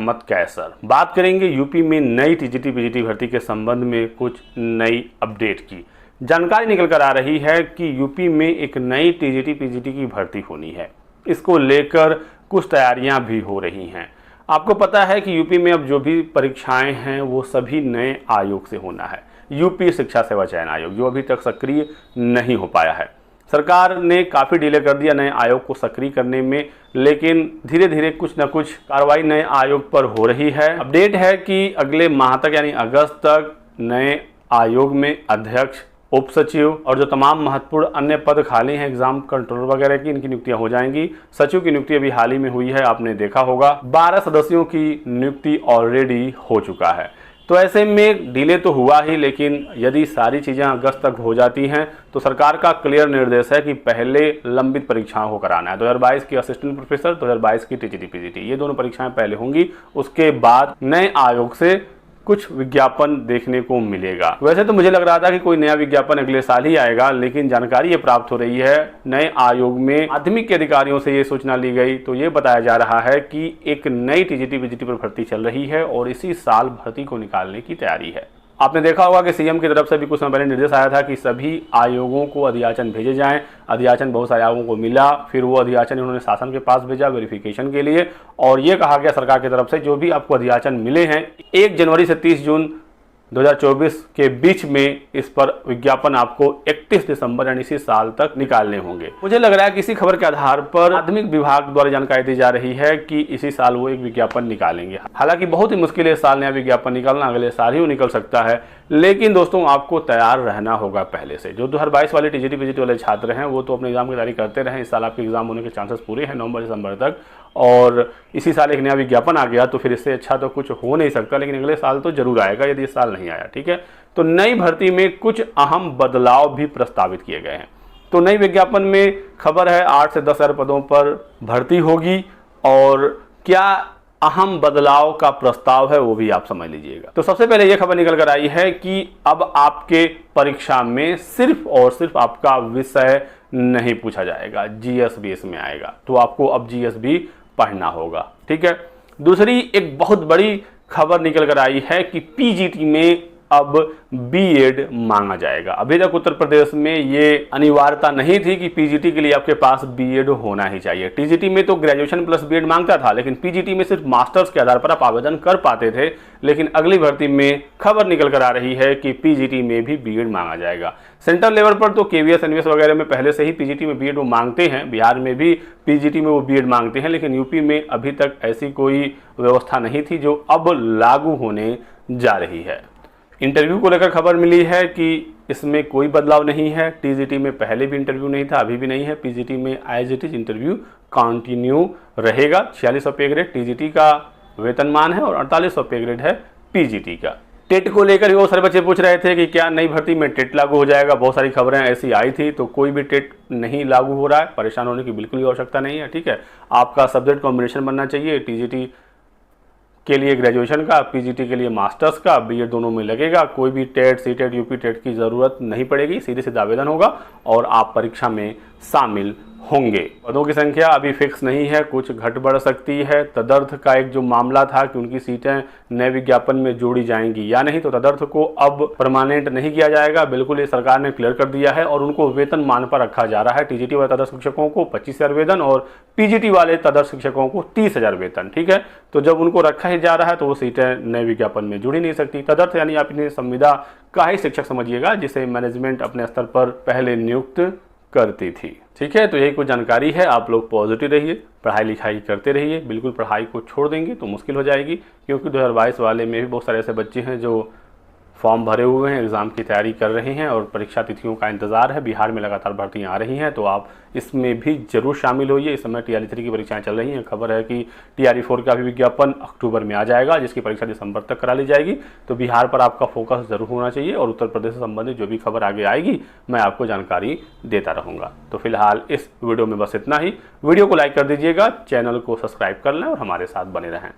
अहमद कैसर। बात करेंगे यूपी में नई टीजीटी पीजीटी भर्ती के संबंध में कुछ नई अपडेट की। जानकारी निकल कर आ रही है कि यूपी में एक नई टीजीटी पीजीटी की भर्ती होनी है। इसको लेकर कुछ तैयारियां भी हो रही हैं। आपको पता है कि यूपी में अब जो भी परीक्षाएं हैं वो सभी नए आयोग से होना है। यूपी शिक्षा सेवा चयन आयोग जो अभी तक सक्रिय नहीं हो पाया है। सरकार ने काफ़ी डिले कर दिया नए आयोग को सक्रिय करने में, लेकिन धीरे धीरे कुछ न कुछ कार्रवाई नए आयोग पर हो रही है। अपडेट है कि अगले माह तक यानी अगस्त तक नए आयोग में अध्यक्ष, उप सचिव और जो तमाम महत्वपूर्ण अन्य पद खाली हैं एग्जाम कंट्रोलर वगैरह की, इनकी नियुक्तियां हो जाएंगी। सचिव की नियुक्ति अभी हाल ही में हुई है, आपने देखा होगा। 12 सदस्यों की नियुक्ति ऑलरेडी हो चुका है। तो ऐसे में डिले तो हुआ ही, लेकिन यदि सारी चीज़ें अगस्त तक हो जाती हैं तो सरकार का क्लियर निर्देश है कि पहले लंबित परीक्षाओं को कराना है। 2022 की असिस्टेंट प्रोफेसर, 2022 की टीजीटी पीजीटी, ये दोनों परीक्षाएं पहले होंगी। उसके बाद नए आयोग से कुछ विज्ञापन देखने को मिलेगा। वैसे तो मुझे लग रहा था कि कोई नया विज्ञापन अगले साल ही आएगा, लेकिन जानकारी ये प्राप्त हो रही है नए आयोग में माध्यमिक के अधिकारियों से ये सूचना ली गई तो ये बताया जा रहा है कि एक नई टीजीटी पीजीटी पर भर्ती चल रही है और इसी साल भर्ती को निकालने की तैयारी है। आपने देखा होगा कि सीएम की तरफ से भी कुछ समय पहले निर्देश आया था कि सभी आयोगों को अधियाचन भेजे जाएं। अधियाचन बहुत सारे आयोगों को मिला, फिर वो अधियाचन उन्होंने शासन के पास भेजा वेरिफिकेशन के लिए, और ये कहा गया सरकार की तरफ से जो भी आपको अधियाचन मिले हैं 1 जनवरी से 30 जून 2024 के बीच में इस पर विज्ञापन आपको 31 दिसंबर यानी इसी साल तक निकालने होंगे। मुझे लग रहा है कि इसी खबर के आधार पर माध्यमिक विभाग द्वारा जानकारी दी जा रही है कि इसी साल वो एक विज्ञापन निकालेंगे। हालांकि बहुत ही मुश्किल है इस साल नया विज्ञापन निकालना, अगले साल ही वो निकल सकता है, लेकिन दोस्तों आपको तैयार रहना होगा पहले से। जो 2022 वाले टीजीटी पीजीटी वाले छात्र हैं वो तो अपने एग्जाम की तैयारी करते रहे। इस साल आपके एग्जाम होने के चांसेस पूरे हैं नवंबर दिसंबर तक, और इसी साल एक नया विज्ञापन आ गया तो फिर इससे अच्छा तो कुछ हो नहीं सकता, लेकिन अगले साल तो जरूर आएगा यदि इस साल नहीं आया। ठीक है, तो नई भर्ती में कुछ अहम बदलाव भी प्रस्तावित किए गए हैं। तो नई विज्ञापन में खबर है 8 से 10 हजार पदों पर भर्ती होगी, और क्या अहम बदलाव का प्रस्ताव है वो भी आप समझ लीजिएगा। तो सबसे पहले यह खबर निकल कर आई है कि अब आपके परीक्षा में सिर्फ और सिर्फ आपका विषय नहीं पूछा जाएगा, जीएस भी इसमें आएगा। तो आपको अब जीएस भी पढ़ना होगा। ठीक है, दूसरी एक बहुत बड़ी खबर निकल कर आई है कि पीजीटी में अब बीएड मांगा जाएगा। अभी तक उत्तर प्रदेश में ये अनिवार्यता नहीं थी कि पीजीटी के लिए आपके पास बीएड होना ही चाहिए। टीजीटी में तो ग्रेजुएशन प्लस बीएड मांगता था, लेकिन पीजीटी में सिर्फ मास्टर्स के आधार पर आप आवेदन कर पाते थे। लेकिन अगली भर्ती में खबर निकल कर आ रही है कि पीजीटी में भी बीएड मांगा जाएगा। सेंट्रल लेवल पर तो केवीएस एनवीएस वगैरह में पहले से ही पीजीटी में बीएड वो मांगते हैं, बिहार में भी पीजीटी में वो बीएड मांगते हैं, लेकिन यूपी में अभी तक ऐसी कोई व्यवस्था नहीं थी जो अब लागू होने जा रही है। इंटरव्यू को लेकर खबर मिली है कि इसमें कोई बदलाव नहीं है। टीजीटी में पहले भी इंटरव्यू नहीं था, अभी भी नहीं है। पीजीटी में as it is interview continue रहेगा। 4600 पे ग्रेड टीजीटी का वेतनमान है और 4800 पे ग्रेड है पीजीटी का। टेट को लेकर भी बहुत सारे बच्चे पूछ रहे थे कि क्या नई भर्ती में टेट लागू हो जाएगा। बहुत सारी खबरें ऐसी आई थी, तो कोई भी टेट नहीं लागू हो रहा है। परेशान होने की बिल्कुल भी आवश्यकता नहीं है। ठीक है, आपका सब्जेक्ट कॉम्बिनेशन बनना चाहिए, टीजीटी के लिए ग्रेजुएशन का, पीजीटी के लिए मास्टर्स का, बीएड दोनों में लगेगा। कोई भी टेट, सीटेट, यूपी टेट की ज़रूरत नहीं पड़ेगी, सीधे सीधा आवेदन होगा और आप परीक्षा में शामिल होंगे। पदों की संख्या अभी फिक्स नहीं है, कुछ घट बढ़ सकती है। तदर्थ का एक जो मामला था कि उनकी सीटें नए विज्ञापन में जोड़ी जाएंगी या नहीं, तो तदर्थ को अब परमानेंट नहीं किया जाएगा। बिल्कुल ये सरकार ने क्लियर कर दिया है और उनको वेतन मान पर रखा जा रहा है। टीजीटी वाले तदर्थ शिक्षकों को 25,000 वेतन और पीजीटी वाले तदर्थ शिक्षकों को 30,000 वेतन। ठीक है, तो जब उनको रखा ही जा रहा है तो वो सीटें नए विज्ञापन में जुड़ी नहीं सकती। तदर्थ यानी आप इन्हें संविदा का ही शिक्षक समझिएगा, जिसे मैनेजमेंट अपने स्तर पर पहले नियुक्त करती थी। ठीक है, तो यही कुछ जानकारी है। आप लोग पॉजिटिव रहिए, पढ़ाई लिखाई करते रहिए। बिल्कुल पढ़ाई को छोड़ देंगे तो मुश्किल हो जाएगी, क्योंकि 2022 वाले में भी बहुत सारे ऐसे बच्चे हैं जो फॉर्म भरे हुए हैं, एग्ज़ाम की तैयारी कर रहे हैं और परीक्षा तिथियों का इंतजार है। बिहार में लगातार भर्तियां आ रही हैं, तो आप इसमें भी जरूर शामिल होइए। इस समय TRE 3 की परीक्षाएं चल रही हैं। खबर है कि TRE 4 का भी विज्ञापन अक्टूबर में आ जाएगा, जिसकी परीक्षा दिसंबर तक करा ली जाएगी। तो बिहार पर आपका फोकस जरूर होना चाहिए और उत्तर प्रदेश से संबंधित जो भी खबर आगे आएगी मैं आपको जानकारी देता रहूँगा। तो फिलहाल इस वीडियो में बस इतना ही। वीडियो को लाइक कर दीजिएगा, चैनल को सब्सक्राइब कर लें और हमारे साथ बने रहें।